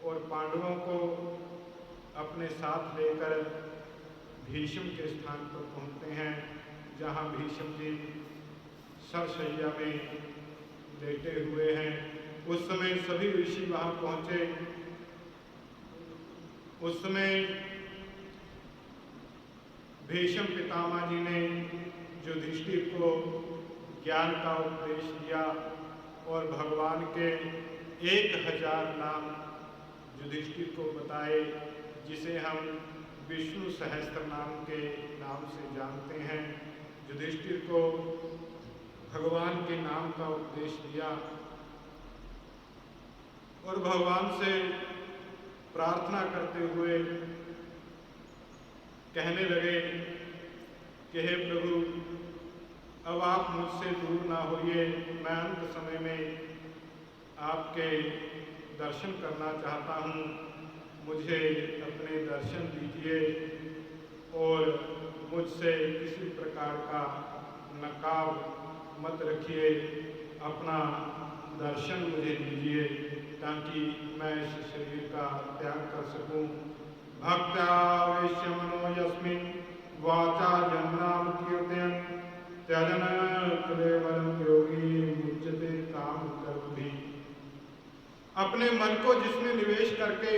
और पांडवों को अपने साथ लेकर भीष्म के स्थान पर पहुंचते हैं, जहां भीष्म जी सरशैया में लेटे हुए हैं। उस समय सभी ऋषि वहां पहुंचे। उस समय भीष्म पितामह जी ने युधिष्ठिर को ज्ञान का उपदेश दिया और भगवान के 1000 नाम युधिष्ठिर को बताए, जिसे हम विष्णु सहस्त्र नाम के नाम से जानते हैं। युधिष्ठिर को भगवान के नाम का उपदेश दिया और भगवान से प्रार्थना करते हुए कहने लगे कि हे प्रभु, अब आप मुझसे दूर ना होइए, मैं अंत समय में आपके दर्शन करना चाहता हूँ, मुझे अपने दर्शन दीजिए और मुझसे किसी प्रकार का नकाब मत रखिए, अपना दर्शन मुझे दीजिए ताकि मैं इस शरीर का त्याग कर सकूं। भक्त्यावेश्य मनो यस्मिन् वाचा जन्नाम कीर्तयन् त्यजन केवलं योगी मुच्यते काम कर्मभि। अपने मन को जिसमें निवेश करके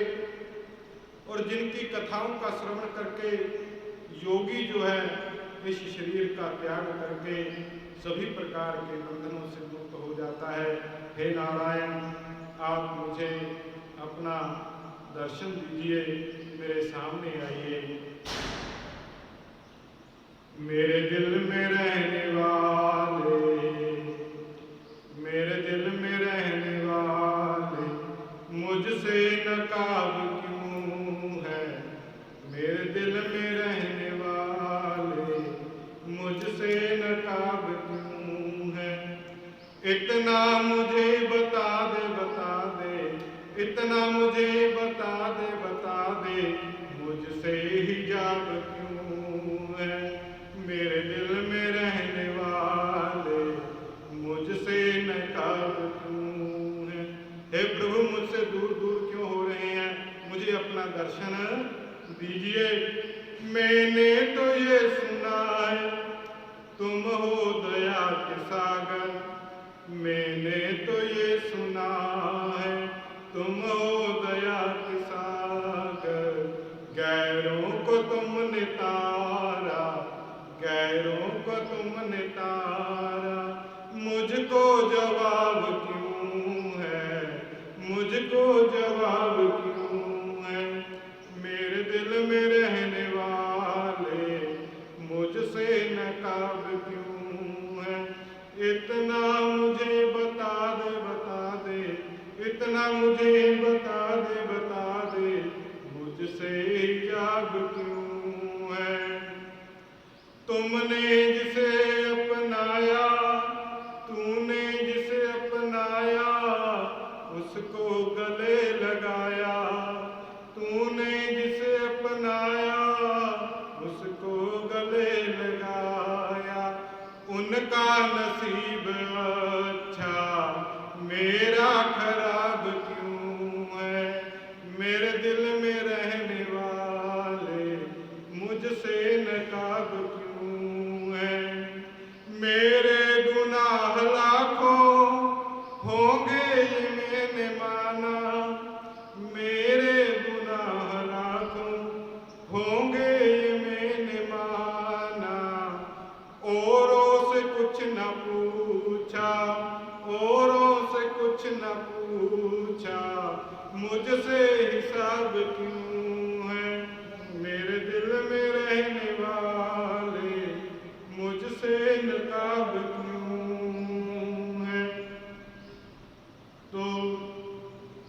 और जिनकी कथाओं का श्रवण करके योगी जो है इस शरीर का त्याग करके सभी प्रकार के बंधनों से मुक्त हो जाता है। हे नारायण, आप मुझे अपना दर्शन दीजिए, मेरे सामने आइए। मेरे दिल में रहने वाले, मेरे दिल में रहने वाले, मुझसे नकाब क्यों है? मेरे दिल में रहने वाले, मुझसे नकाब क्यों है? इतना मुझे बता दे, बता दे, इतना मुझे बता दे, बता दे, मुझसे हिजाब क्यों है? मेरे दिल में रहने वाले, मुझसे नकाब क्यों है? हे प्रभु, मुझसे दूर दूर क्यों हो रहे हैं? मुझे अपना दर्शन दीजिए। मैंने तो ये सुना है तुम हो दया के सागर, मैंने तो ये सुना है तुम हो दया के सागर। गैरों को तुमने तारा, गैरों को तुमने तारा, मुझको जवाब क्यों है? मुझको जवाब क्यों है? मेरे दिल में रहने वाले, मुझसे नकाब क्यों है? इतना मुझे बता दे, बता दे, इतना मुझे बता दे, बता दे, मुझसे हिजाब क्यों है? तुमने जिसे अपनाया, तूने जिसे अपनाया, उसको गले लगाया। तूने जिसे अपनाया, उसको गले लगाया। उनका नसीब अच्छा, मेरा खराब क्यों है? मेरे दिल में रहने वाले, मुझसे नकाब क्यों है? मेरे गुनाह लाखों होंगे ये मैंने माना, मेरे गुनाह लाखों होंगे ये मैंने माना। औरों से कुछ न पूछा, औरों से कुछ न पूछा, मुझसे हिसाब क्यों है? मेरे दिल में रहने वाले, मुझसे नकाब क्यों है? तो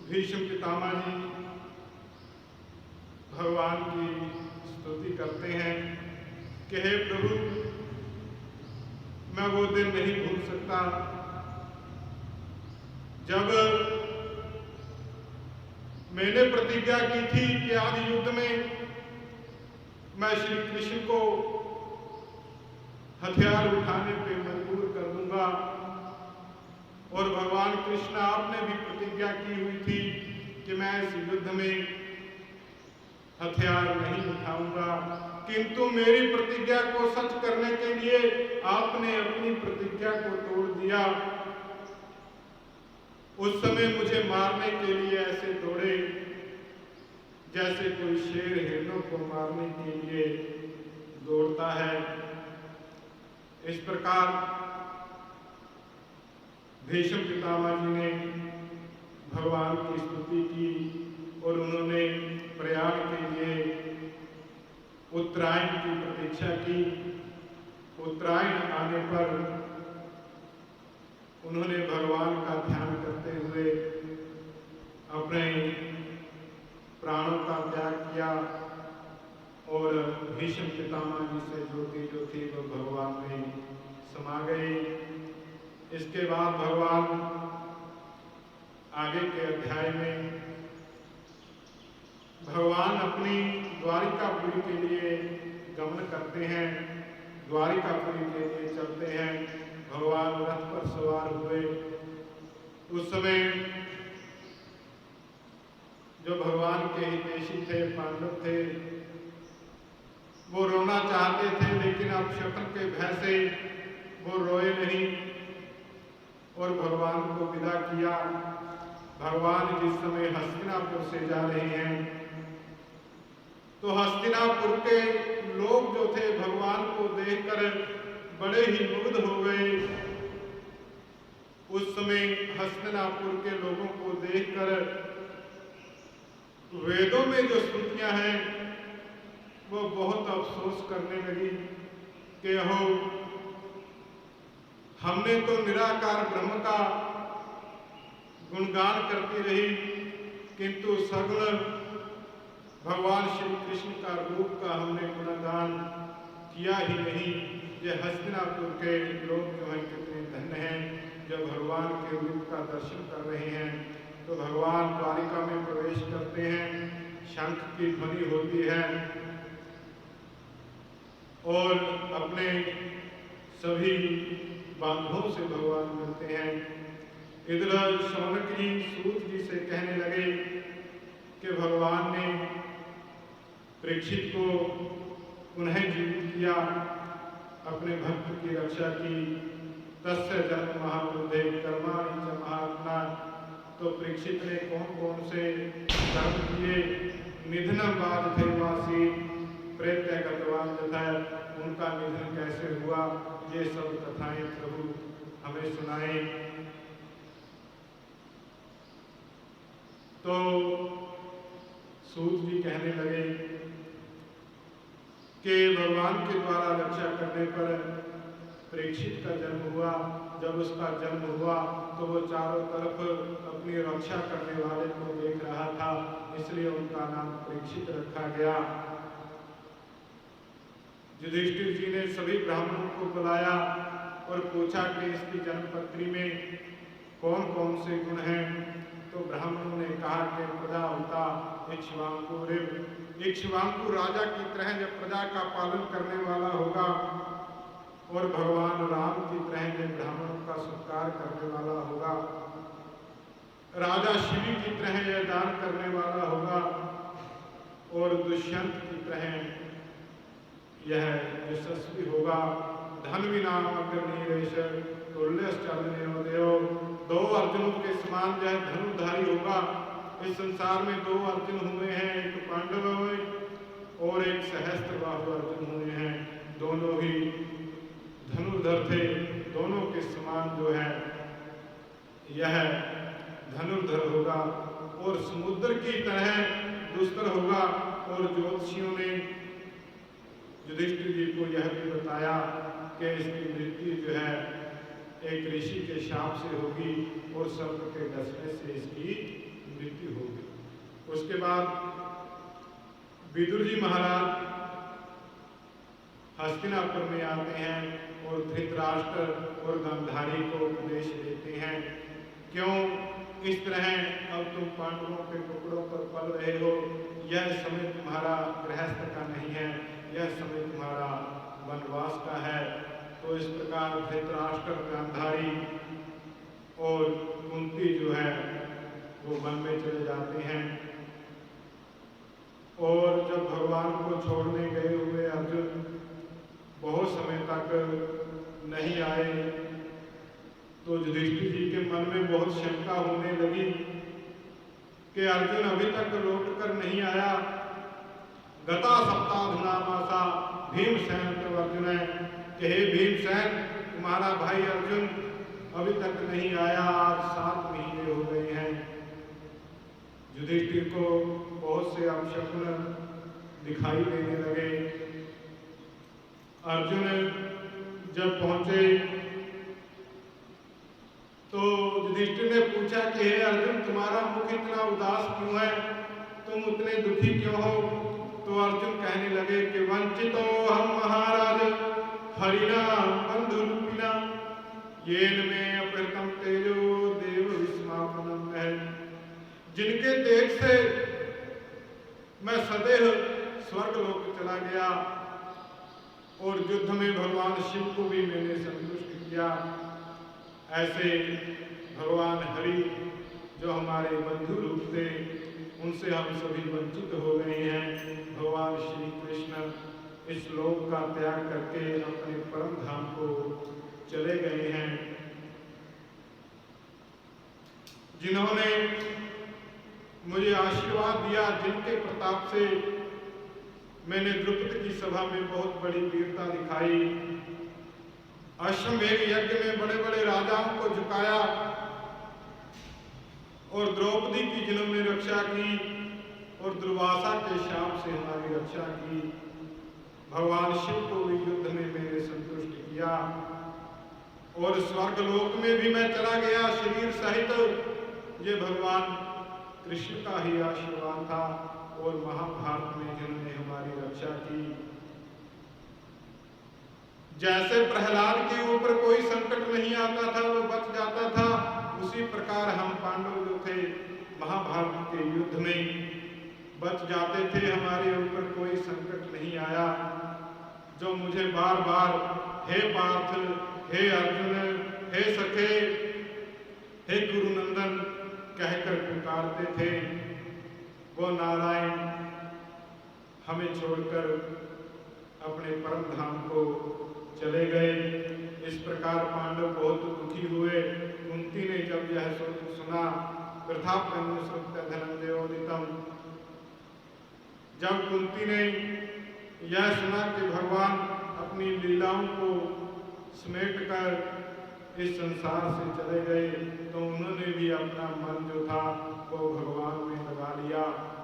भीष्म पितामह जी भगवान की स्तुति करते हैं कि हे प्रभु, मैं वो दिन नहीं भूल सकता जब मैंने प्रतिज्ञा की थी कि आदि युद्ध में मैं श्री कृष्ण को हथियार उठाने पे मजबूर कर दूंगा। और भगवान कृष्ण, आपने भी प्रतिज्ञा की हुई थी कि मैं इस युद्ध में हथियार नहीं उठाऊंगा, किंतु मेरी प्रतिज्ञा को सच करने के लिए आपने अपनी प्रतिज्ञा को तोड़ दिया। उस समय मुझे मारने के लिए ऐसे दौड़े जैसे कोई शेर हिरणों को मारने के लिए दौड़ता है। इस प्रकार भीष्म पितामह जी ने भगवान की स्तुति की और उन्होंने प्रयाग के लिए उत्तरायण की प्रतीक्षा की। उत्तरायण आने पर उन्होंने भगवान का ध्यान करते हुए अपने प्राणों का त्याग किया और भीष्म पितामह जी से जो थी वो भगवान में समा गए। इसके बाद भगवान आगे के अध्याय में भगवान अपनी द्वारिकापुरी के लिए गमन करते हैं, द्वारिकापुरी के लिए चलते हैं। भगवान रथ पर सवार हुए। उस समय जो भगवान के हितैषी थे, पांडव थे, वो रोना चाहते थे, लेकिन अब शकुन के भय से वो रोए नहीं और भगवान को विदा किया। भगवान जिस समय हस्तिनापुर से जा रहे हैं तो हस्तिनापुर के लोग जो थे भगवान को देखकर बड़े ही मुग्ध हो गए। उस समय हस्तिनापुर के लोगों को देखकर वेदों में जो स्तुतियां हैं वो बहुत अफसोस करने लगी कि हो, हमने तो निराकार ब्रह्म का गुणगान करती रही, किंतु सगुण भगवान श्री कृष्ण का रूप का हमने गुणगान किया ही नहीं। ये हस्तिनापुर के लोग जो हैं कितने धन्य हैं, जब भगवान के रूप का दर्शन कर रहे हैं। तो भगवान द्वारिका में प्रवेश करते हैं, शंख की ध्वनि होती है और अपने सभी बांधवों से भगवान मिलते हैं। इधर शौनक जी सूत जी से कहने लगे कि भगवान ने परीक्षित को पुनः जीवित किया, अपने भक्त की रक्षा की। तस्य जन्म महाबुद्धे कर्माणि च महात्मा। तो परीक्षित ने कौन कौन से कर्म किए? निधनम बाध वासी प्रत्यय गतवान तथा, उनका निधन कैसे हुआ, ये सब कथाएं प्रभु हमें सुनाए। तो सूत जी कहने लगे कि भगवान के द्वारा रक्षा करने पर परीक्षित का जन्म हुआ। जब उसका जन्म हुआ तो वो चारों तरफ अपनी रक्षा करने वाले को देख रहा था, इसलिए उनका नाम परीक्षित रखा गया। युधिष्ठिर जी ने सभी ब्राह्मणों को बुलाया और पूछा कि इसकी जन्मपत्री में कौन कौन से गुण हैं। तो ब्राह्मणों ने कहा कि प्रजावता इक्ष्वाकुरिव, इक्ष्वाकु राजा की तरह जब प्रजा का पालन करने वाला होगा, और भगवान राम की तरह जब ब्राह्मणों का सत्कार करने वाला होगा, राजा शिवी की तरह यह दान करने वाला होगा, और दुष्यंत की तरह यह यशस्वी होगा। धन्विनाम अग्रनीरेश तुल्यश्चर्मदेव, दो अर्जुनों के समान यह धनुर्धारी होगा। इस संसार में दो अर्जुन हुए हैं, एक पांडव हुए और एक सहस्त्रबाहु अर्जुन हुए हैं। दोनों ही धनुर्धर थे, दोनों के समान जो है यह धनुर्धर होगा और समुद्र की तरह दुस्तर होगा। और ज्योतिषियों ने युधिष्ठिर जी को यह भी बताया कि इसकी मृत्यु जो है एक ऋषि के शाप से होगी और सर्प के डसने से इसकी मृत्यु होगी। उसके बाद विदुर जी महाराज हस्तिनापुर में आते हैं और धृतराष्ट्र और गांधारी को उपदेश देते हैं, क्यों इस तरह अब तुम पांडवों के टुकड़ों पर पल रहे हो। यह समय तुम्हारा गृहस्थ का नहीं है, यह समय तुम्हारा वनवास का है। तो इस प्रकार धृतराष्ट्र, गांधारी और कुंती जो है वो वन में चले जाते हैं। और जब भगवान को छोड़ने गए हुए अर्जुन बहुत समय तक नहीं आए तो युधिष्ठिर जी के मन में बहुत शंका होने लगी कि अर्जुन अभी तक लौट कर नहीं आया। गता सप्ताधुना मासा भीमसेन तव अर्जुन है कि हे भीमसेन, तुम्हारा भाई अर्जुन अभी तक नहीं आया, आज 7 महीने हो गए हैं। युधिष्ठिर को बहुत से अपशकुन दिखाई देने लगे। अर्जुन जब पहुंचे तो युधिष्ठिर ने पूछा कि हे अर्जुन, तुम्हारा मुख इतना उदास क्यों है, तुम उतने दुखी क्यों हो? तो अर्जुन कहने लगे कि वंचितो हम महाराज हरिणा बंधु रूपिणा येन में अपहृतम तेजो देव विस्मापनम है। जिनके तेज से मैं सदैव स्वर्गलोक चला गया और युद्ध में भगवान शिव को भी मैंने संतुष्ट किया, ऐसे भगवान हरि जो हमारे बंधु रूप थे उनसे हम सभी वंचित हो गए हैं। भगवान श्री कृष्ण इस लोक का त्याग करके अपने परम धाम को चले गए हैं। जिन्होंने मुझे आशीर्वाद दिया, जिनके प्रताप से मैंने द्रुपद की सभा में बहुत बड़ी वीरता दिखाई, अश्वमेध यज्ञ में बड़े बड़े राजाओं को झुकाया और द्रौपदी की जिन्होंने रक्षा की और दुर्वासा के शाप से हमारी रक्षा की, भगवान शिव को भी युद्ध में मैंने संतुष्ट किया और स्वर्गलोक में भी मैं चला गया शरीर सहित। ये भगवान कृष्ण का ही आशीर्वाद था और महाभारत में जिन्होंने हमारी रक्षा की। जैसे प्रहलाद के ऊपर कोई संकट नहीं आता था, वो बच जाता था, उसी प्रकार हम पांडव जो थे महाभारत के युद्ध में बच जाते थे, हमारे ऊपर कोई संकट नहीं आया। जो मुझे बार बार हे पार्थ, हे अर्जुन, हे सखे, हे गुरुनंदन कहकर पुकारते थे, वो नारायण हमें छोड़कर अपने परम धाम को चले गए। इस प्रकार पांडव बहुत दुखी हुए। कुंती ने जब यह सुना, वृथा प्रनुसृत्य धनंजयोदितम, जब कुंती ने यह सुना कि भगवान अपनी लीलाओं को समेट कर इस संसार से चले गए, तो उन्होंने भी अपना मन जो था वो भगवान में लगा लिया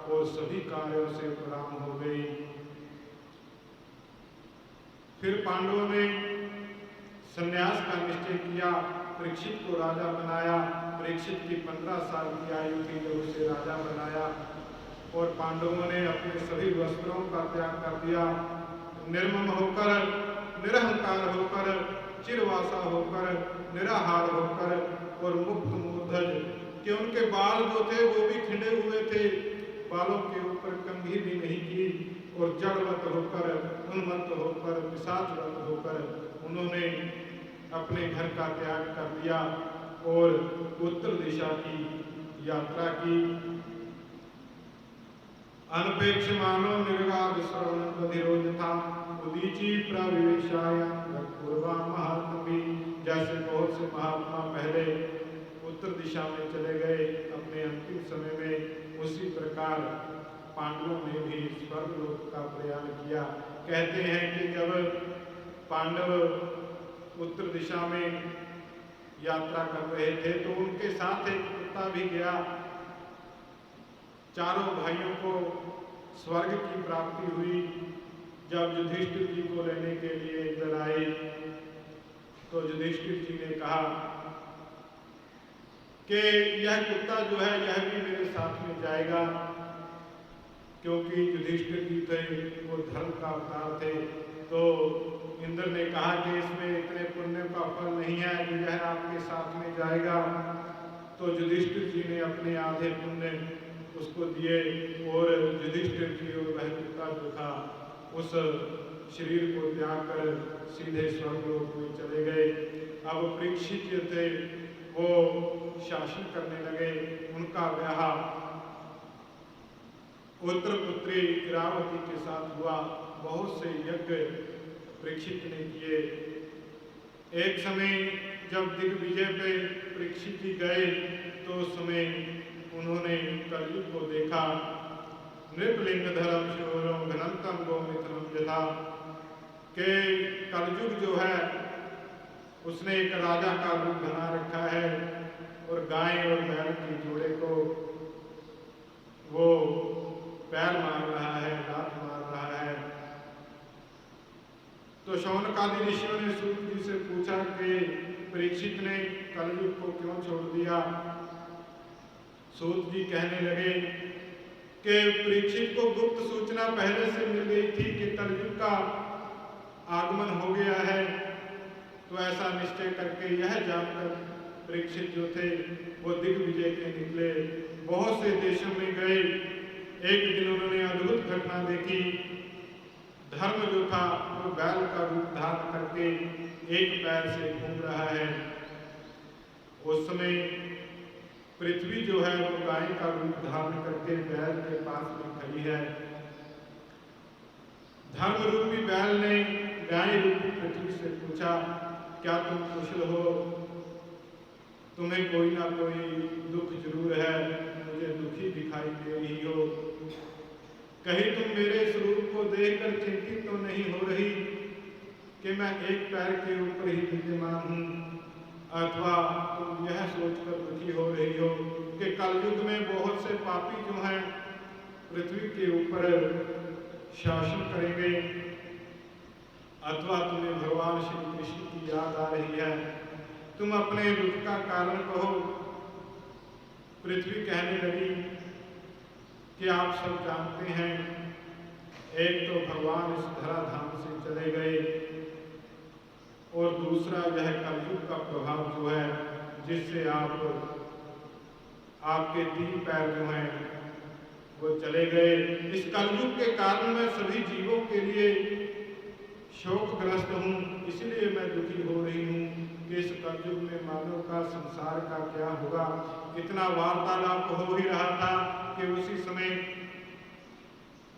और सभी कार्यों से प्रणाम हो गई। फिर पांडवों ने संन्यास का निश्चय किया, परीक्षित को राजा बनाया। परीक्षित की 15 साल की आयु थी जब उसे राजा बनाया और पांडवों ने अपने सभी वस्त्रों का त्याग कर दिया। निर्मम होकर, निरहंकार होकर, चिरवासा होकर, निराहार होकर और मुक्त मूर्धज, कि उनके बाल जो थे वो भी खिंडे हुए थे, बालों के ऊपर कंघी भी नहीं की, और जड़वत होकर, उन्मत्त होकर, पिशाचवत होकर उन्होंने अपने घर का त्याग कर दिया और उत्तर दिशा की यात्रा की। अनपेक्ष मानो निर्गाद श्रवण बधिरोध था, उदीची प्रविवेशाय पूर्वा महात्मी। जैसे बहुत से महात्मा पहले उत्तर दिशा में चले गए अपने अंतिम समय में, उसी प्रकार पांडवों ने भी स्वर्गलोक का प्रयाण किया। कहते हैं कि जब पांडव उत्तर दिशा में यात्रा कर रहे थे तो उनके साथ एक कुत्ता भी गया। चारों भाइयों को स्वर्ग की प्राप्ति हुई। जब युधिष्ठिर जी को लेने के लिए इधर आए तो युधिष्ठिर जी ने कहा कि यह कुत्ता जो है यह भी मेरे साथ में जाएगा, क्योंकि युधिष्ठिर जी थे वो धर्म का अवतार थे। तो इंद्र ने कहा कि इसमें इतने पुण्य का फल नहीं है कि यह आपके साथ में जाएगा। तो युधिष्ठिर जी ने अपने आधे पुण्य उसको दिए और युधिष्ठिर जी और वह कुत्ता जो था उस शरीर को त्याग कर सीधे स्वर्गलोक में चले गए। अब परीक्षित थे वो शासन करने लगे। उनका ब्याह उत्तर पुत्री इरावती के साथ हुआ। बहुत से यज्ञ परीक्षित ने किए। एक समय जब दिग्विजय पे परीक्षित जी गए तो उस समय उन्होंने कलयुग को देखा। नृपलिंगधरम शिवरम घनंतम गोमित्रम यथा के कलयुग जो है उसने एक राजा का रूप बना रखा है और गाय और बैल के जोड़े को वो पैर मार रहा है, लात मार रहा है। तो शौनकादि ऋषियों ने सूत जी से पूछा कि परीक्षित ने कलयुग को क्यों छोड़ दिया। सूत जी कहने लगे कि परीक्षित को गुप्त सूचना पहले से मिल गई थी कि कलयुग का आगमन हो गया है। तो ऐसा निश्चय करके यह जानकर परीक्षित जो थे वो दिग्विजय के निकले। बहुत से देशों में गए। एक दिन उन्होंने अद्भुत घटना देखी। धर्म जो था वो बैल का रूप धारण करके एक पैर से घूम रहा है। उस समय पृथ्वी जो है वो गाय का रूप धारण करके बैल के पास में खड़ी है। धर्म रूपी बैल ने गाय रूपी पृथ्वी से पूछा, क्या तुम कुशल हो? तुम्हें कोई ना कोई दुख जरूर है, मुझे दुखी दिखाई दे रही हो। कहीं तुम मेरे स्वरूप को देखकर चिंतित तो नहीं हो रही कि मैं एक पैर के ऊपर ही विद्यमान हूँ, अथवा तुम यह सोचकर दुखी हो रही हो कि कलयुग में बहुत से पापी जो हैं पृथ्वी के ऊपर शासन करेंगे, अथवा तुम्हें भगवान श्री कृष्ण की याद आ रही है, तुम अपने दुख का कारण कहो। पृथ्वी कहने लगी कि आप सब जानते हैं, एक तो भगवान इस धराधाम से चले गए और दूसरा यह कलयुग का प्रभाव जो है जिससे आपके 3 पैर जो हैं वो चले गए। इस कलयुग के कारण मैं सभी जीवों के लिए शोकग्रस्त हूँ, इसलिए मैं दुखी हो रही हूँ कि इस कलयुग में मानव का संसार का क्या होगा। इतना वार्तालाप हो ही रहा था कि उसी समय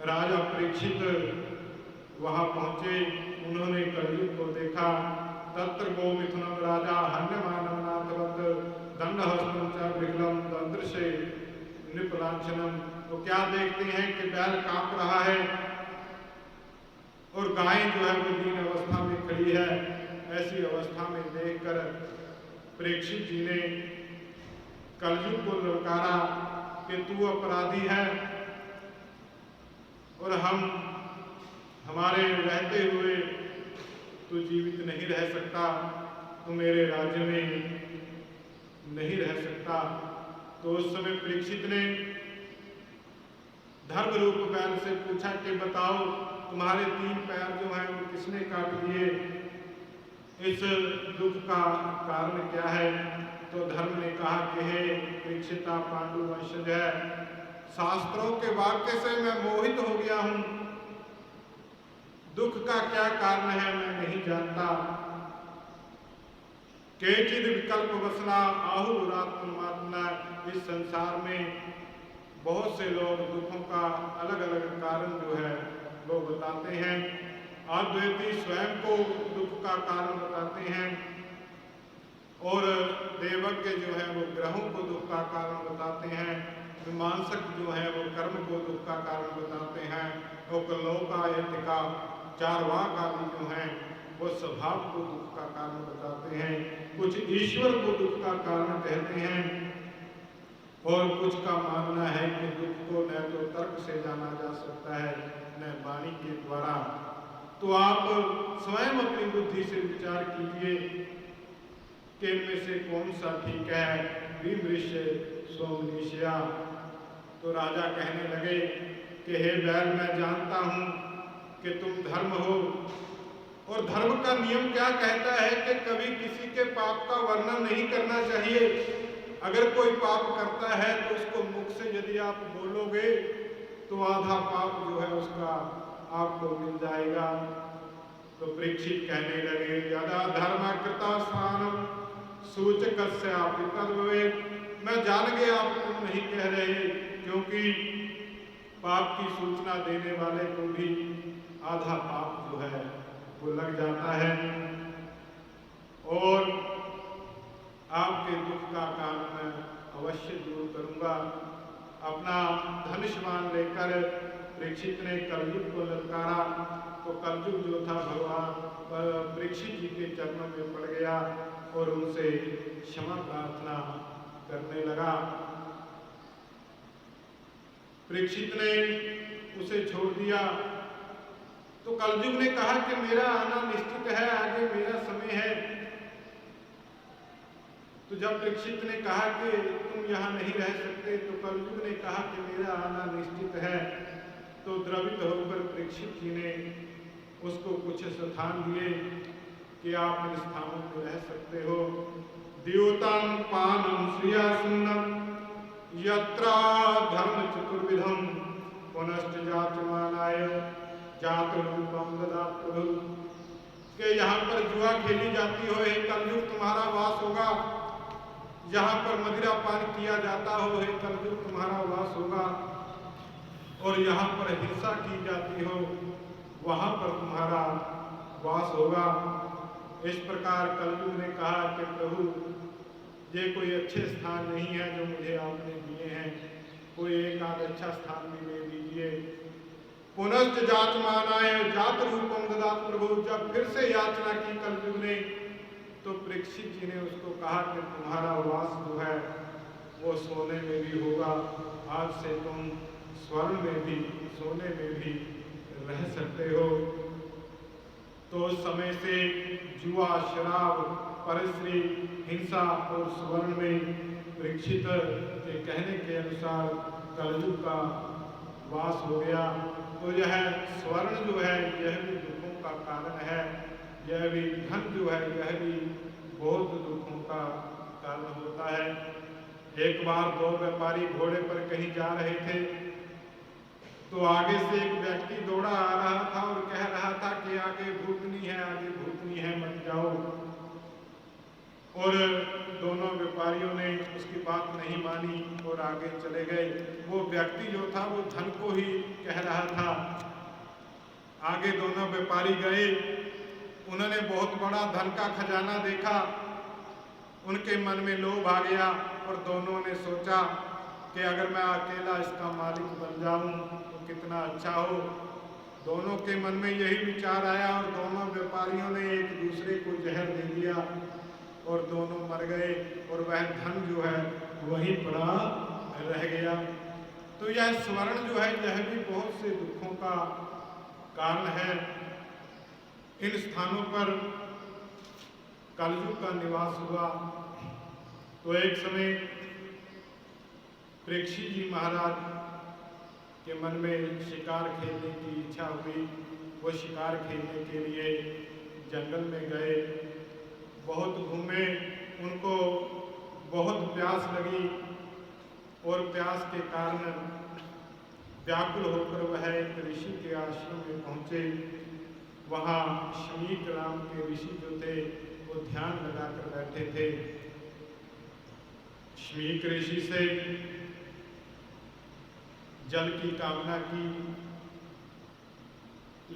राजा परीक्षित वहां पहुंचे। उन्होंने कलयुग को देखा। तत्र गोमिथुनम राजा हन्यमानम नाथवत दंडहस्तम च विकलम दंद्रशे नृपलांछनम। तो क्या देखते हैं कि बैल कांप रहा है और गाय जो है वो दीन अवस्था में खड़ी है। ऐसी अवस्था में देखकर परीक्षित जी ने कलयुग को ललकारा कि तू अपराधी है और हमारे रहते हुए तू जीवित नहीं रह सकता, तू मेरे राज्य में नहीं रह सकता। तो उस समय परीक्षित ने धर्म रूप बैल से पूछा कि बताओ तुम्हारे 3 पैर जो हैं वो किसने काट दिए, इस दुख का कारण क्या है? तो धर्म ने कहा कि हे परीक्षित, पांडु वंशज है, शास्त्रों के वाक्य से मैं मोहित हो गया हूं। दुख का क्या कारण है मैं नहीं जानता। केचिद विकल्प वसना आहुरात्मना। इस संसार में बहुत से लोग दुखों का अलग अलग कारण जो है वो बताते हैं। अद्वैती स्वयं को दुख का कारण बताते हैं और देवज्ञ जो है वो ग्रहों को दुख का कारण बताते हैं। मीमांसक जो है वो कर्म को दुख का कारण बताते हैं और लोकायतिका चारवाक आदि जो हैं वो स्वभाव को दुख का कारण बताते हैं। कुछ ईश्वर को दुख का कारण कहते हैं और कुछ का मानना है कि दुख को न तो तर्क से जाना जा सकता है न वाणी के द्वारा। तो आप स्वयं अपनी बुद्धि से विचार कीजिए कि इनमें से कौन सा ठीक है। विमृश्य सोमनीशया। तो राजा कहने लगे कि हे बैल, मैं जानता हूं कि तुम धर्म हो और धर्म का नियम क्या कहता है कि कभी किसी के पाप का वर्णन नहीं करना चाहिए। अगर कोई पाप करता है तो उसको मुख से यदि आप बोलोगे तो आधा पाप जो है उसका आपको मिल जाएगा। तो परीक्षित कहने लगे, यदा धर्म कृता स्थानम सूचकस्यापि तद्भवेत्। मैं जान गया आप तुम नहीं कह रहे, क्योंकि पाप की सूचना देने वाले को भी आधा पाप जो है वो लग जाता है। और आपके दुख का कारण मैं अवश्य दूर करूंगा। अपना धनुष बाण लेकर परीक्षित ने कलयुग को ललकारा, तो कलयुग जो था भगवान परीक्षित जी के चरणों में पड़ गया और उनसे क्षमा प्रार्थना करने लगा। परीक्षित ने उसे छोड़ दिया, तो कलयुग ने कहा कि मेरा आना निश्चित है, आगे मेरा समय है। तो जब परीक्षित ने कहा कि तुम यहाँ नहीं रह सकते, तो कलयुग ने कहा कि मेरा आना निश्चित है। तो द्रवित होकर परीक्षित जी ने उसको कुछ स्थान दिए कि आप इन स्थानों में रह सकते हो। द्योतम पानम श्रियासुन्नम यत्रा धर्म चतुर्विधम पुनश्च जातमानाय जात रूपम ददात प्रभु। कि यहाँ पर जुआ खेली जाती हो, हे कलयुग तुम्हारा वास होगा। जहाँ पर मदिरा पान किया जाता हो, हे कलयुग तुम्हारा वास होगा। और यहाँ पर हिंसा की जाती हो, वहाँ पर तुम्हारा वास होगा। इस प्रकार कलयुग ने कहा कि प्रभु, ये कोई अच्छे स्थान नहीं है जो मुझे आपने दिए हैं, कोई एक आध अच्छा स्थान भी दे दीजिए। पुनश्च जातमानाय जात रूपम ददात प्रभु। जब फिर से याचना की कलयुग ने, तो परीक्षित जी ने उसको कहा कि तुम्हारा वास जो है वो सोने में भी होगा। आज से तुम स्वर्ण में भी, सोने में भी रह सकते हो। तो उस समय से जुआ, शराब, परस्त्री, हिंसा और स्वर्ण में परीक्षित के कहने के अनुसार कलयुग का वास हो गया। तो यह स्वर्ण जो है यह भी दुखों का कारण है, यह भी धन जो है यह भी बहुत दुखों का कारण होता है। एक बार दो व्यापारी घोड़े पर कहीं जा रहे थे, तो आगे से एक व्यक्ति दौड़ा आ रहा था और कह रहा था कि आगे भूतनी है, आगे भूतनी है, मत जाओ। और दोनों व्यापारियों ने उसकी बात नहीं मानी और आगे चले गए। वो व्यक्ति जो था वो धन को ही कह रहा था। आगे दोनों व्यापारी गए, उन्होंने बहुत बड़ा धन का खजाना देखा, उनके मन में लोभ आ गया और दोनों ने सोचा कि अगर मैं अकेला इसका मालिक बन जाऊं तो कितना अच्छा हो। दोनों के मन में यही विचार आया और दोनों व्यापारियों ने एक दूसरे को जहर दे दिया और दोनों मर गए और वह धन जो है वहीं पड़ा रह गया। तो यह स्वर्ण जो है यह भी बहुत से दुखों का कारण है। इन स्थानों पर कलयुग का निवास हुआ। तो एक समय परीक्षित जी महाराज के मन में शिकार खेलने की इच्छा हुई। वो शिकार खेलने के लिए जंगल में गए, बहुत घूमे, उनको बहुत प्यास लगी और प्यास के कारण व्याकुल होकर वह एक ऋषि के आश्रम में पहुँचे। वहाँ शमीक नाम के ऋषि जो थे वो ध्यान लगाकर बैठे थे। शमीक ऋषि से जल की कामना की,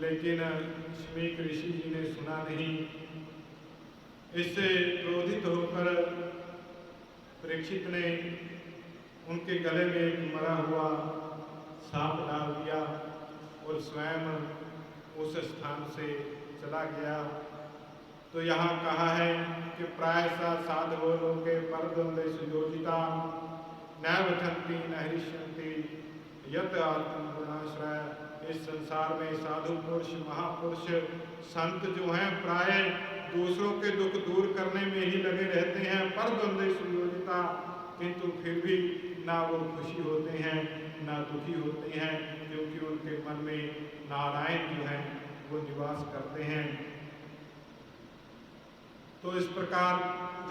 लेकिन शमीक ऋषि जी ने सुना नहीं। इससे क्रोधित होकर परीक्षित ने उनके गले में एक मरा हुआ सांप डाल दिया और स्वयं उस स्थान से चला गया। तो यहाँ कहा है कि प्रायसा साधवो लोके परद्वंद्वे सुयोजिता नैवठन्ति न हृष्यन्ति यत आत्मगुणाश्रय। इस संसार में साधु पुरुष, महापुरुष, संत जो हैं प्राय दूसरों के दुख दूर करने में ही लगे रहते हैं, परद्वंद्वे सुयोजिता, किंतु फिर भी ना वो खुशी होते हैं ना दुखी होते हैं, क्योंकि उनके मन में नारायण जो हैं वो निवास करते हैं। तो इस प्रकार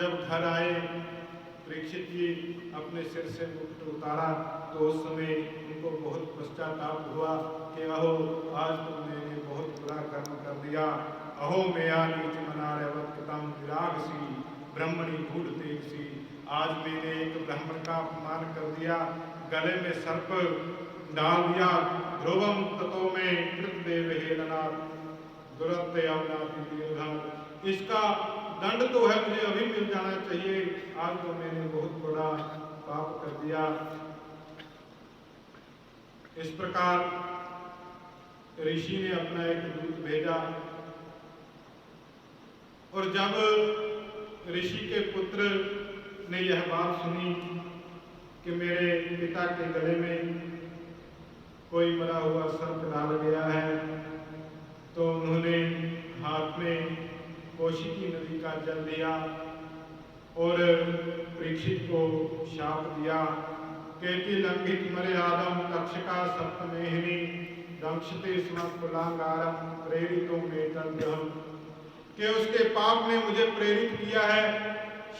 जब घर आए परीक्षित जी अपने सिर से मुकुट उतारा, तो उस समय उनको बहुत पश्चाताप हुआ कि अहो आज तुमने बहुत बुरा कर्म कर दिया। अहो मेया नीच मनार्यवत कृतं विरागसी ब्रह्मणी गूढ़ तेजसी। आज मैंने एक ब्राह्मण का अपमान कर दिया, गले में सर्प डाल दिया। ध्रुवम ततो में कृतदेव हेलनाथ दुरत्य अवनाति दीर्घात। इसका दंड तो है, मुझे अभी मिल जाना चाहिए, आज तो मैंने बहुत बड़ा पाप कर दिया। इस प्रकार ऋषि ने अपना एक दूत भेजा और जब ऋषि के पुत्र ने यह बात सुनी कि मेरे पिता के गले में कोई मरा हुआ सर्प डाल गया है, तो उन्होंने हाथ में कौशिकी नदी का जल लिया और परीक्षित को शाप दिया। केति लंघित मर्यादम तक्षका सप्तमेहिनी दंक्षते स्म कुलांगारम प्रेरितो मेतव्यहम। कि उसके पाप ने मुझे प्रेरित किया है,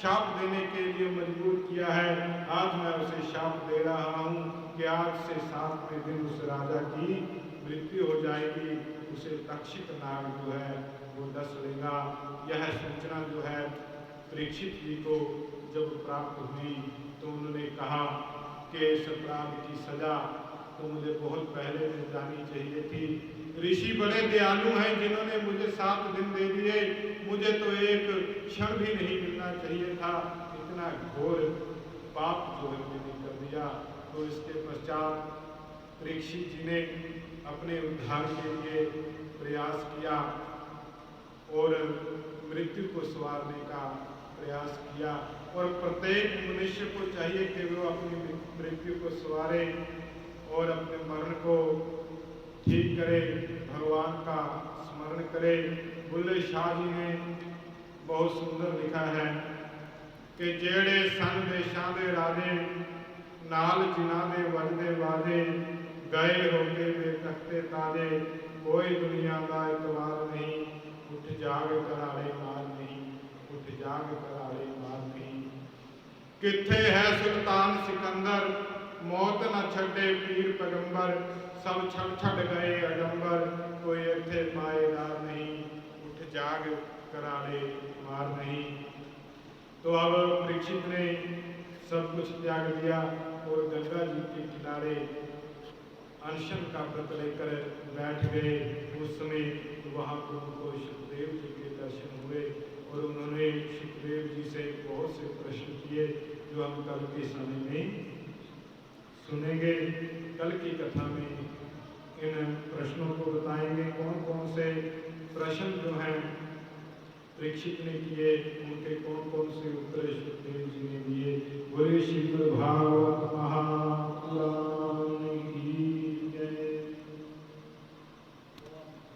शाप देने के लिए मजबूर किया है। आज मैं उसे शाप दे रहा हूँ कि आज से 7वें दिन उस राजा की मृत्यु हो जाएगी, उसे तक्षक नाग जो है वो डस लेगा। यह सूचना जो है परीक्षित जी को जब प्राप्त हुई तो उन्होंने कहा कि इस अपराध की सजा तो मुझे बहुत पहले मिल जानी चाहिए थी। ऋषि बड़े दयालु हैं जिन्होंने मुझे 7 दिन दे दिए, मुझे तो एक क्षण भी नहीं मिलना चाहिए था। इतना घोर पाप जो है मैंने कर दिया। तो इसके पश्चात परीक्षित जी ने अपने उद्धार के लिए प्रयास किया और मृत्यु को संवारने का प्रयास किया। और प्रत्येक मनुष्य को चाहिए कि वो अपनी मृत्यु को संवारे और अपने मरण को ठीक करे, भगवान का स्मरण करे। बुल्ले शाह जी ने बहुत सुंदर लिखा है कि जेड़े सन देशां दे राजे नाल जिन्हां दे वजदे वाजे गए होके वे तख्ते ताजे कोई दुनिया का इतवार नहीं उठ जाग कराड़े मार नहीं उठ जाग कराड़े मार नहीं। किथे है सुल्तान सिकंदर मौत न छड़े पीर पैगंबर सब छड़ गए अडंबर कोई इत्थे पाएदार नहीं उठ जाग कराड़े मार नहीं। तो अब परीक्षित ने सब कुछ त्याग दिया और गंगा जी के किनारे अनशन का व्रत लेकर बैठ गए। उस समय वहाँ पर उनको सुखदेव जी के दर्शन हुए और उन्होंने सुखदेव जी से बहुत से प्रश्न किए जो हम कल के समय में सुनेंगे। कल की कथा में इन प्रश्नों को बताएंगे कौन कौन से प्रश्न जो हैं परीक्षित ने किए, उनके कौन कौन से उत्तर सुखदेव जी ने दिए। बोले श्रीमद् भागवत महापुराण।